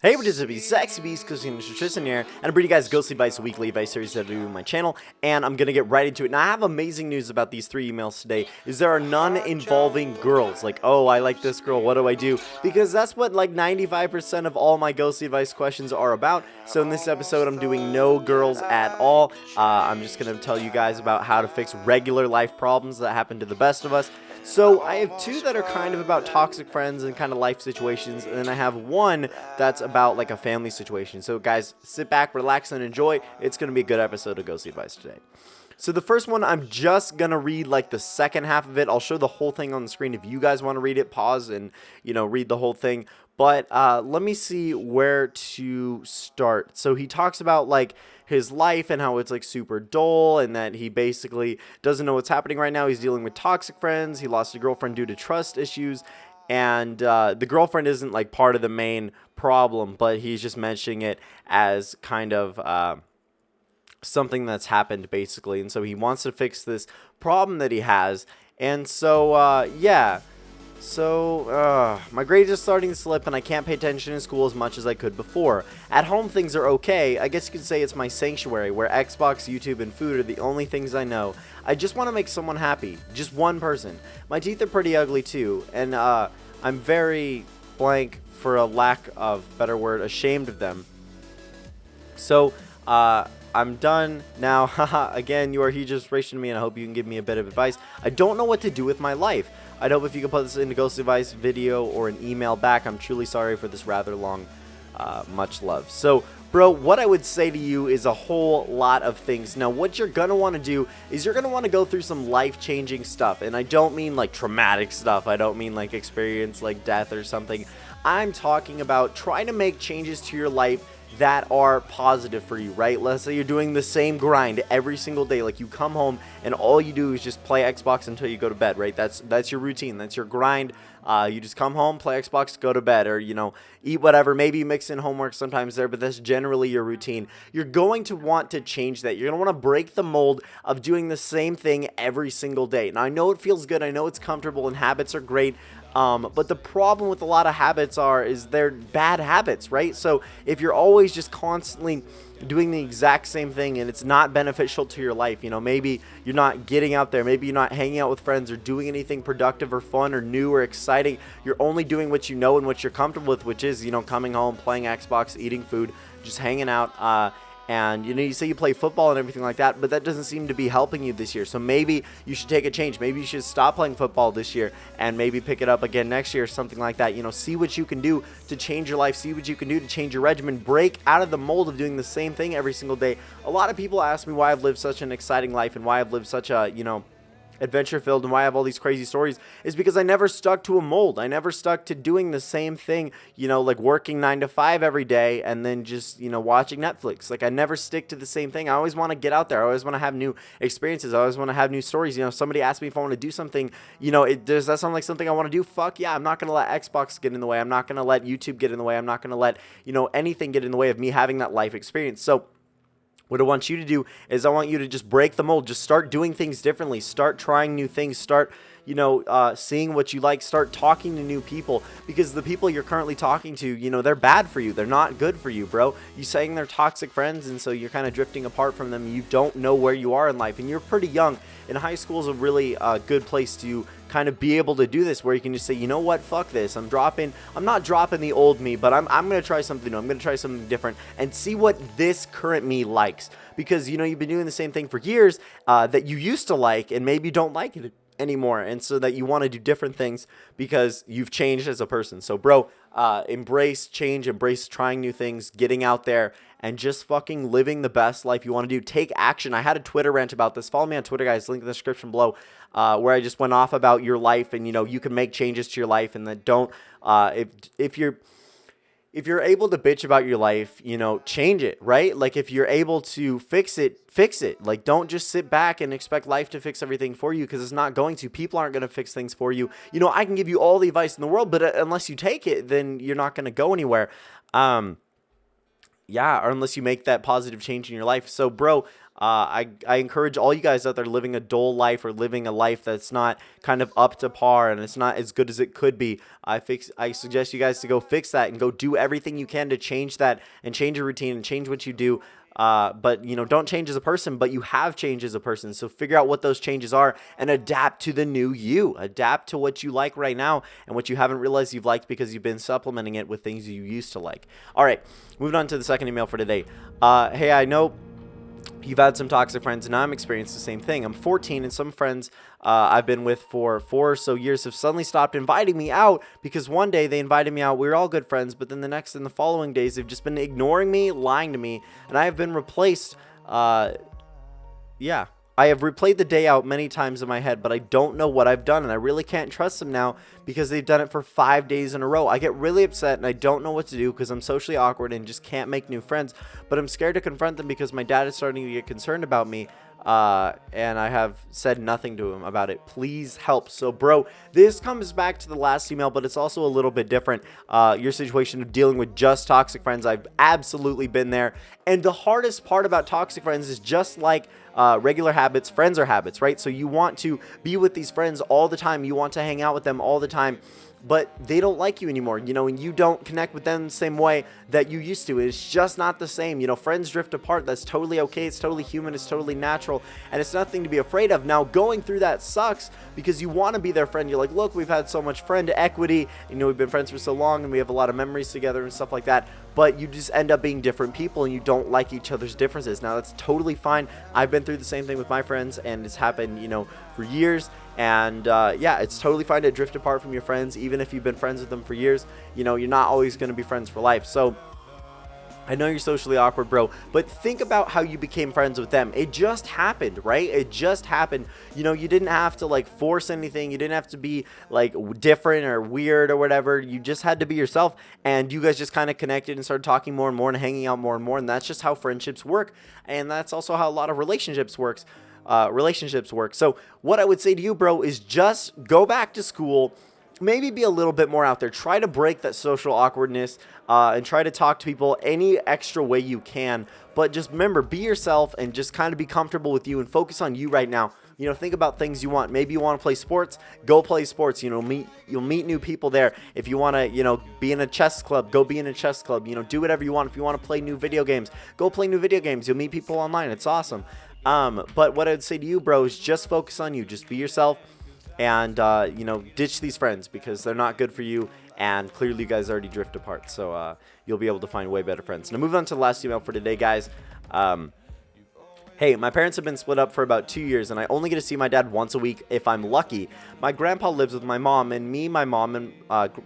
Hey, what is up, you sexy beast? Because Mr. Tristan here, and I'm bringing you guys Ghostly Advice, a weekly advice series that I do on my channel, and I'm going to get right into it. Now, I have amazing news about these 3 emails today, is there are none involving girls. Like, oh, I like this girl, what do I do? Because that's what, like, 95% of all my Ghostly Advice questions are about. So in this episode, I'm doing no girls at all. I'm just going to tell you guys about how to fix regular life problems that happen to the best of us. So I have 2 that are kind of about toxic friends and kind of life situations, and then I have 1 that's about like a family situation. So guys, sit back, relax, and enjoy. It's going to be a good episode of Ghostly Advice today. So the first one, I'm just going to read like the second half of it. I'll show the whole thing on the screen. If you guys want to read it, pause and, read the whole thing. But let me see where to start. So he talks about like his life and how it's like super dull and that he basically doesn't know what's happening right now. He's dealing with toxic friends. He lost a girlfriend due to trust issues. And the girlfriend isn't like part of the main problem, but he's just mentioning it as kind of something that's happened basically. And so he wants to fix this problem that he has. And so, yeah. So, my grades are starting to slip and I can't pay attention in school as much as I could before. At home, things are okay. I guess you could say it's my sanctuary, where Xbox, YouTube, and food are the only things I know. I just want to make someone happy. Just one person. My teeth are pretty ugly too, and I'm very blank, for a lack of better word, ashamed of them. So, I'm done now. Haha, again, you are a huge inspiration to me, and I hope you can give me a bit of advice. I don't know what to do with my life. I'd hope if you could put this into Ghost Advice video or an email back. I'm truly sorry for this rather long, much love. So, bro, what I would say to you is a whole lot of things. Now, what you're going to want to do is you're going to want to go through some life-changing stuff. And I don't mean like traumatic stuff. I don't mean like experience like death or something. I'm talking about trying to make changes to your life that are positive for you, right? Let's say you're doing the same grind every single day. Like you come home and all you do is just play Xbox until you go to bed, right? That's your routine. That's your grind. You just come home, play Xbox, go to bed, or, eat whatever. Maybe you mix in homework sometimes there, but that's generally your routine. You're going to want to change that. You're going to want to break the mold of doing the same thing every single day. Now, I know it feels good. I know it's comfortable and habits are great. But the problem with a lot of habits is they're bad habits, right? So if you're always just constantly doing the exact same thing and it's not beneficial to your life, maybe you're not getting out there, maybe you're not hanging out with friends or doing anything productive or fun or new or exciting. You're only doing what you know and what you're comfortable with, which is, coming home, playing Xbox, eating food, just hanging out, and you say you play football and everything like that, but that doesn't seem to be helping you this year. So maybe you should take a change. Maybe you should stop playing football this year and maybe pick it up again next year or something like that. See what you can do to change your life. See what you can do to change your regimen. Break out of the mold of doing the same thing every single day. A lot of people ask me why I've lived such an exciting life and why I've lived such a, adventure filled and why I have all these crazy stories is because I never stuck to a mold. I never stuck to doing the same thing, like working 9 to 5 every day and then just, watching Netflix. Like I never stick to the same thing. I always want to get out there. I always want to have new experiences. I always want to have new stories. Somebody asked me if I want to do something, does that sound like something I want to do? Fuck yeah. I'm not going to let Xbox get in the way. I'm not going to let YouTube get in the way. I'm not going to let, anything get in the way of me having that life experience. So what I want you to do is I want you to just break the mold. Just start doing things differently. Start trying new things. Start, seeing what you like. Start talking to new people, because the people you're currently talking to, they're bad for you. They're not good for you, bro. You saying they're toxic friends, and so you're kind of drifting apart from them. You don't know where you are in life, and you're pretty young. And high school is a really good place to kind of be able to do this, where you can just say, you know what, fuck this. I'm not dropping the old me, but I'm going to try something new. I'm going to try something different and see what this current me likes. Because, you've been doing the same thing for years that you used to like, and maybe you don't like it anymore. And so that you want to do different things because you've changed as a person. So, bro, embrace change, embrace trying new things, getting out there, and just fucking living the best life you want to do. Take action. I had a Twitter rant about this. Follow me on Twitter, guys. Link in the description below, where I just went off about your life and, you can make changes to your life, and that don't, if you're able to bitch about your life, change it, right? Like if you're able to fix it, fix it. Like don't just sit back and expect life to fix everything for you, because it's not going to. People aren't going to fix ththings for you. I can give you all the advice in the world, but unless you take it, then you're not going to go anywhere. Yeah, or unless you make that positive change in your life. So, bro, I encourage all you guys out there living a dull life or living a life that's not kind of up to par and it's not as good as it could be. I suggest you guys to go fix that and go do everything you can to change that and change your routine and change what you do. But, you know, don't change as a person, but you have changed as a person. So figure out what those changes are and adapt to the new you. Adapt to what you like right now and what you haven't realized you've liked because you've been supplementing it with things you used to like. All right, moving on to the second email for today. Hey, I know you've had some toxic friends, and I'm experiencing the same thing. I'm 14, and some friends I've been with for 4 or so years have suddenly stopped inviting me out because one day they invited me out. We were all good friends, but then the next and the following days, they've just been ignoring me, lying to me, and I have been replaced. Yeah. I have replayed the day out many times in my head, but I don't know what I've done, and I really can't trust them now because they've done it for 5 days in a row. I get really upset, and I don't know what to do because I'm socially awkward and just can't make new friends, but I'm scared to confront them because my dad is starting to get concerned about me, and I have said nothing to him about it. Please help. So, bro, this comes back to the last email, but it's also a little bit different. Your situation of dealing with just toxic friends, I've absolutely been there, and the hardest part about toxic friends is just like regular habits, friends are habits, right? So you want to be with these friends all the time. You want to hang out with them all the time, but they don't like you anymore, you know, and you don't connect with them the same way that you used to. It's just not the same. You know, friends drift apart. That's totally okay. It's totally human. It's totally natural, and it's nothing to be afraid of. Now, going through that sucks because you want to be their friend. You're like, look, we've had so much friend equity. You know, we've been friends for so long, and we have a lot of memories together and stuff like that. But you just end up being different people, and you don't like each other's differences. Now, that's totally fine. I've been through the same thing with my friends, and it's happened, you know, for years. And yeah, it's totally fine to drift apart from your friends, even if you've been friends with them for years. You know, you're not always going to be friends for life. So I know you're socially awkward, bro, but think about how you became friends with them. It just happened, right? It just happened. You know, you didn't have to like force anything. You didn't have to be like different or weird or whatever. You just had to be yourself, and you guys just kind of connected and started talking more and more and hanging out more and more. And that's just how friendships work. And that's also how a lot of relationships work. So what I would say to you, bro, is just go back to school. Maybe be a little bit more out there. Try to break that social awkwardness and try to talk to people any extra way you can. But just remember, be yourself and just kind of be comfortable with you and focus on you right now. You know, think about things you want. Maybe you want to play sports, go play sports. You know, you'll meet new people there. If you want to, you know, be in a chess club, go be in a chess club. You know, do whatever you want. If you want to play new video games, go play new video games. You'll meet people online. It's awesome. But what I'd say to you, bro, is just focus on you. Just be yourself. And, you know, ditch these friends because they're not good for you, and clearly you guys already drift apart, so you'll be able to find way better friends. Now, moving on to the last email for today, guys. Hey, my parents have been split up for about 2 years, and I only get to see my dad once a week if I'm lucky. My grandpa lives with my mom, and my mom, and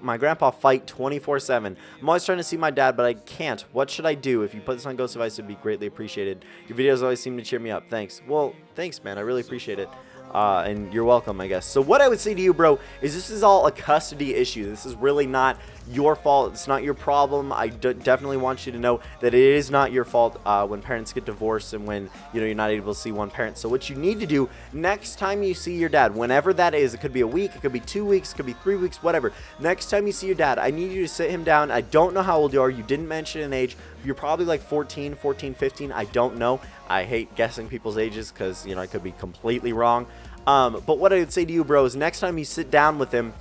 my grandpa fight 24/7. I'm always trying to see my dad, but I can't. What should I do? If you put this on Ghost Advice, it would be greatly appreciated. Your videos always seem to cheer me up. Thanks. Well, thanks, man. I really appreciate it. And you're welcome, I guess. So what I would say to you, bro, is this is all a custody issue. This is really not your fault. It's not your problem. I definitely want you to know that it is not your fault when parents get divorced and when, you know, you're not able to see one parent. So what you need to do next time you see your dad, whenever that is, it could be a week, it could be 2 weeks, it could be 3 weeks, whatever. Next time you see your dad, I need you to sit him down. I don't know how old you are. You didn't mention an age. You're probably like 14, 15. I don't know. I hate guessing people's ages because, you know, I could be completely wrong. But what I would say to you, bro, is next time you sit down with him,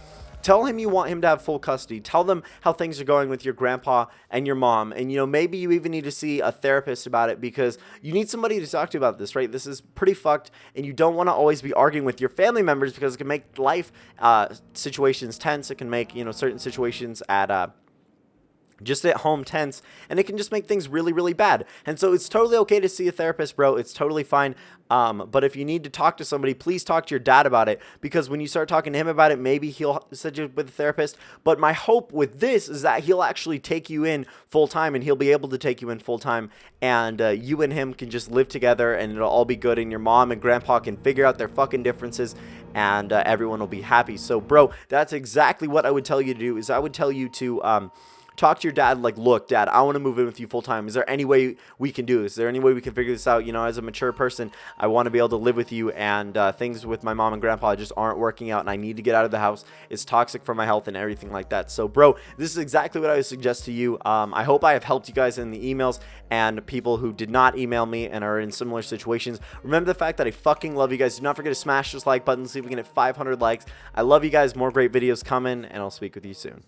tell him you want him to have full custody. Tell them how things are going with your grandpa and your mom. And, you know, maybe you even need to see a therapist about it because you need somebody to talk to about this, right? This is pretty fucked, and you don't want to always be arguing with your family members because it can make life situations tense. It can make, you know, certain situations just at home tense, and it can just make things really, really bad. And so it's totally okay to see a therapist, bro. It's totally fine. But if you need to talk to somebody, please talk to your dad about it, because when you start talking to him about it, maybe he'll set you with a therapist. But my hope with this is that he'll actually take you in full time, and he'll be able to take you in full time, and you and him can just live together, and it'll all be good, and your mom and grandpa can figure out their fucking differences, and everyone will be happy. So, bro, that's exactly what I would tell you to do. Is I would tell you to talk to your dad like, look, dad, I want to move in with you full time. Is there any way we can do this? Is there any way we can figure this out? You know, as a mature person, I want to be able to live with you, and things with my mom and grandpa just aren't working out, and I need to get out of the house. It's toxic for my health and everything like that. So, bro, this is exactly what I would suggest to you. I hope I have helped you guys in the emails, and people who did not email me and are in similar situations. Remember the fact that I fucking love you guys. Do not forget to smash this like button, see if we can hit 500 likes. I love you guys. More great videos coming, and I'll speak with you soon.